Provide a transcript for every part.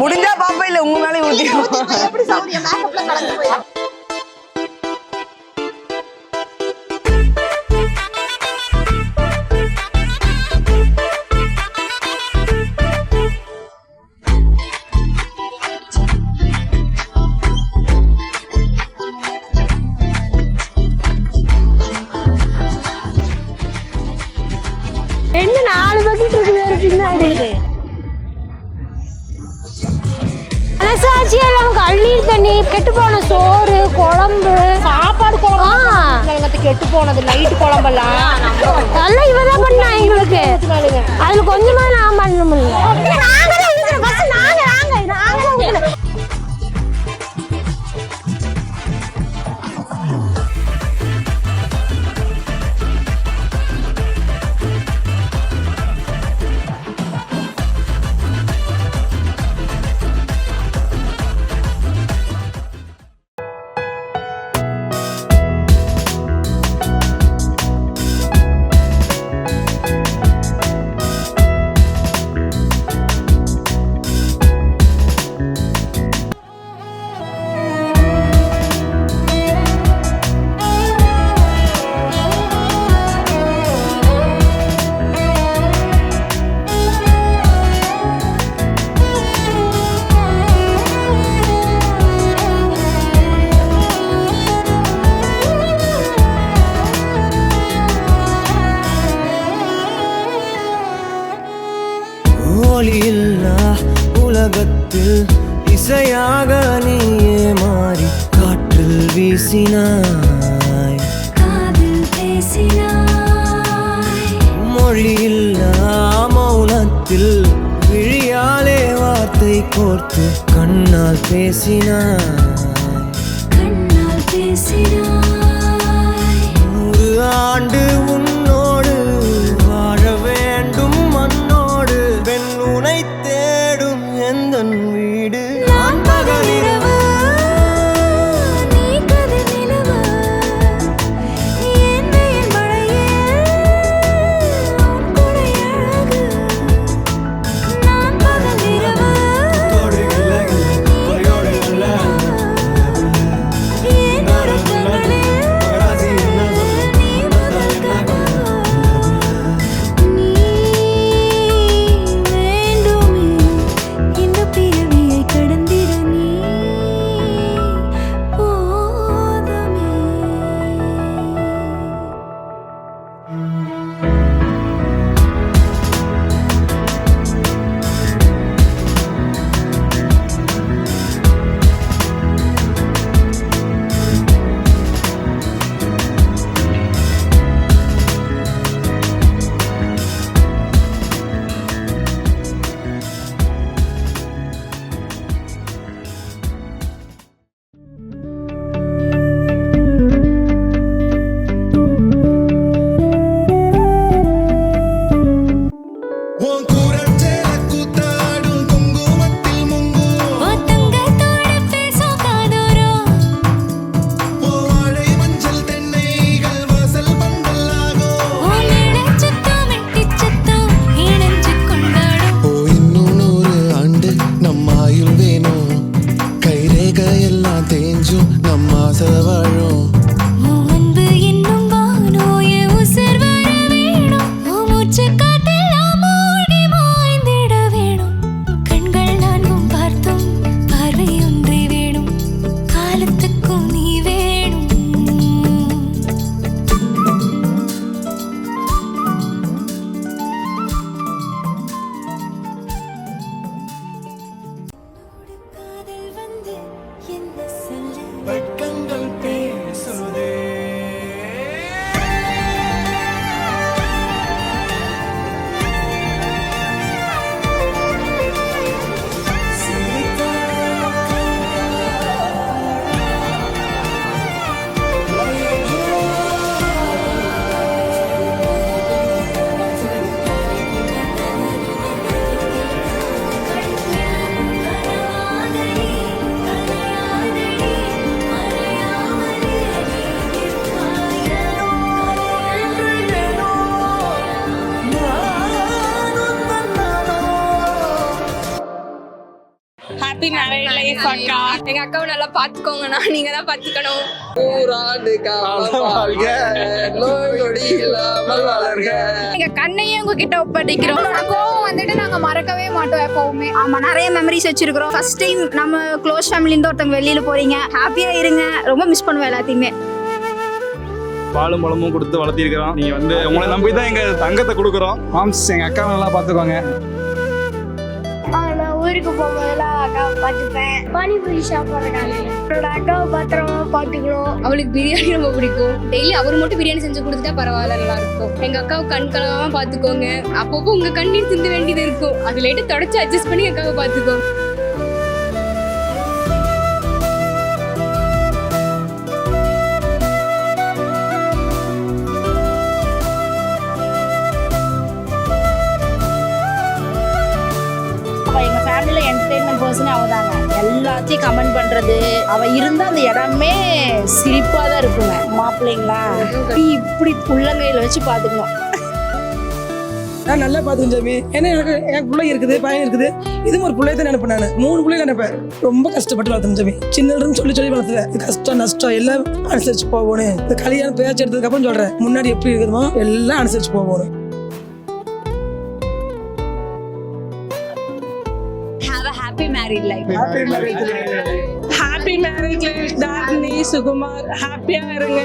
முடிஞ்சா பாப்பா இல்ல உங்க மேலே ஊத்திடுவோம். எப்படி சாப்பிடுங்க மேக்கப்ல கலந்து போயிடும். என்ன 4 பக்கெட் இருக்கு வேற பின்னாடி. மனசாட்சியா நமக்கு அள்ளீர் தண்ணி, கெட்டு போன சோறு, குழம்பு, சாப்பாடு குழம்பு கெட்டு போனது, நைட்டு குழம்பெல்லாம் அதெல்லாம் இவதான் பண்ணா எங்களுக்கு. அதுல கொஞ்சமா நான் பண்ண முடியல. ஒளியில்லா உலகத்தில் இசையாக நீயே மாறி காற்றில் வீசினாய், காதில் பேசினாய், மொழியில்லா மௌனத்தில் விழியாலே வார்த்தை கோர்த்து கண்ணால் பேசினாய், கண்ணால் பேசினாய். 100 ஆண்டு உன்னோடு வாழ வேண்டும் மண்ணோடு, பெண் உனை தேடும் எந்தன் வீடு. நான் பகலிரவு நீ கதிர் நிலவு, என் வெயில் மழையில் உன் கொடை அழகு. நான் பகலிரவு என் உறக்கங்களில் நீ முதல் கனவு. நீ வேண்டுமே இந்த பிறவியை கடந்திட, நீ போதுமே. ஹாப்பி மேரேஜ் லைஃப் அக்கா. எங்க அக்காவை நல்லா பாத்துக்கோங்கண்ணா, நீங்க தான் பாத்துக்கணும். எங்க கண்ணையே உங்ககிட்ட ஒப்படைக்கிறோம். கோவம் வந்துட்டு நாங்க மறக்கவே மாட்டோம் எப்பவுமே. ஆமா, நிறைய மெமரிஸ் வச்சிருக்கிறோம். ஃபர்ஸ்ட் டைம் நம்ம க்ளோஸ் ஃபேமிலில இருந்து ஒருத்தவங்க வெளியில போறீங்க, ஹாப்பியா இருங்க. ரொம்ப மிஸ் பண்ணுவேன் எல்லாத்தையுமே. பாலும் பழமும் கொடுத்து வளர்த்திருக்கிறோம். நீங்க வந்து உங்களை நம்பி தான் எங்க தங்கத்தை கொடுக்குறோம். மாம்ஸ் எங்க அக்காவை நல்லா பாத்துக்கோங்க. நான் ஊருக்கு போகும்போதெல்லாம் அக்காவை பார்த்துப்பேன். பானிபூரி சாப்பிட்றேன். என்னோட அக்காவை பத்திரமா பார்த்துக்கணும். அவளுக்கு பிரியாணி ரொம்ப பிடிக்கும். டெய்லி அவர் மட்டும் பிரியாணி செஞ்சு கொடுத்துட்டா பரவாயில்ல, நல்லா இருக்கும். எங்க அக்காவை கண் கலவாம பாத்துக்கோங்க. அப்பப்போ உங்க கண்ணீர் சிந்த வேண்டியது இருக்கும், அது லைட்டு தொடச்சு அட்ஜஸ்ட் பண்ணி அக்காவை பாத்துக்கோங்க. எங்க ஃபேமிலியில என்டர்டெயின்மெண்ட் பர்சனே அவ தாங்க. எல்லாத்தையும் கமெண்ட் பண்றது, அவ இருந்தா அந்த இடமே சிரிப்பா தான் இருக்குங்க. மாப்பிள்ளைங்களா இப்படி உள்ளங்கையில வச்சு பாத்துக்கணும். நான் நல்லா பார்த்துக்கேன் சாமி. ஏன்னா எனக்கு பிள்ளை இருக்குது, பையன் இருக்குது. இதுவும் ஒரு பிள்ளைய தான் நினைப்பேன். நான் 3 பிள்ளைங்க நினைப்பேன். ரொம்ப கஷ்டப்பட்டு வளர்த்தேன் சாமி. சின்னதுன்னு சொல்லி வளர்த்துறேன். இது கஷ்டம் நஷ்டம் எல்லாம் அனுசரிச்சு போகணும். இந்த கல்யாணம் பேச்சு எடுத்ததுக்கு அப்புறம் சொல்றேன், முன்னாடி எப்படி இருக்குமோ எல்லாம் அனுசரிச்சு போகணும். Happy married life. Happy marriage Happy married life Dharani Sukumar. ஹாப்பியா இருங்க.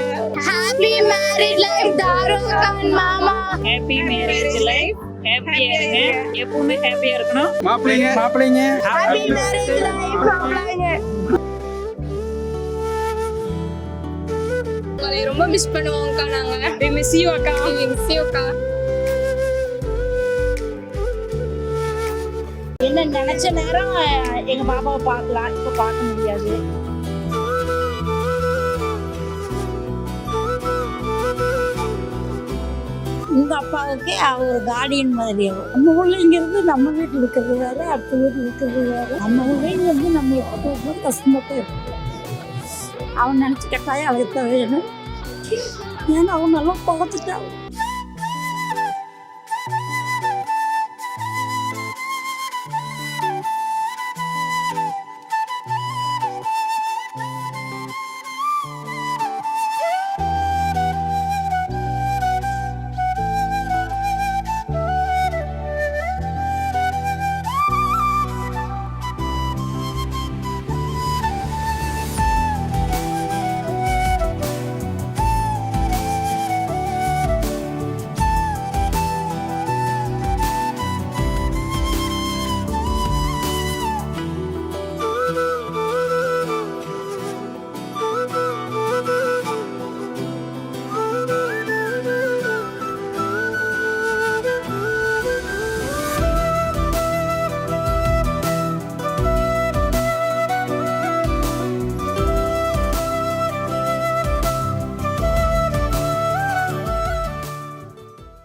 ஹாப்பி மேரிட் லைஃப் தாருகான் மாமா. Happy marriage life. ஹாப்பியா இருங்க, எப்பவுமே ஹாப்பியா இருக்கணும். மாப்பிள்ளைங்க ஹாப்பி மேரிட் லைஃப் மாமாங்க. உங்களை ரொம்ப மிஸ் பண்ணுவோம் அக்கா. நாங்க we miss you அக்கா. we miss you அக்கா. என்ன நினைச்ச நேரம் எங்க பாப்பாவை பார்க்கலாம், இப்ப பார்க்க முடியாது. உங்க அப்பாவுக்கு அவர் கார்டியன் மாதிரி. நம்ம பிள்ளைங்கிறது நம்ம வீட்டில் இருக்கிறது வேற, அடுத்த வீட்டில் இருக்கிறது வேற. நம்ம பிள்ளைங்கிறது நம்ம எப்போ கஷ்டமாத்தான் இருக்கு. அவன் நினச்சி கட்டாயம் அவளுக்கு வேணும். ஏன்னா அவன் நல்லா பார்த்துட்டான்.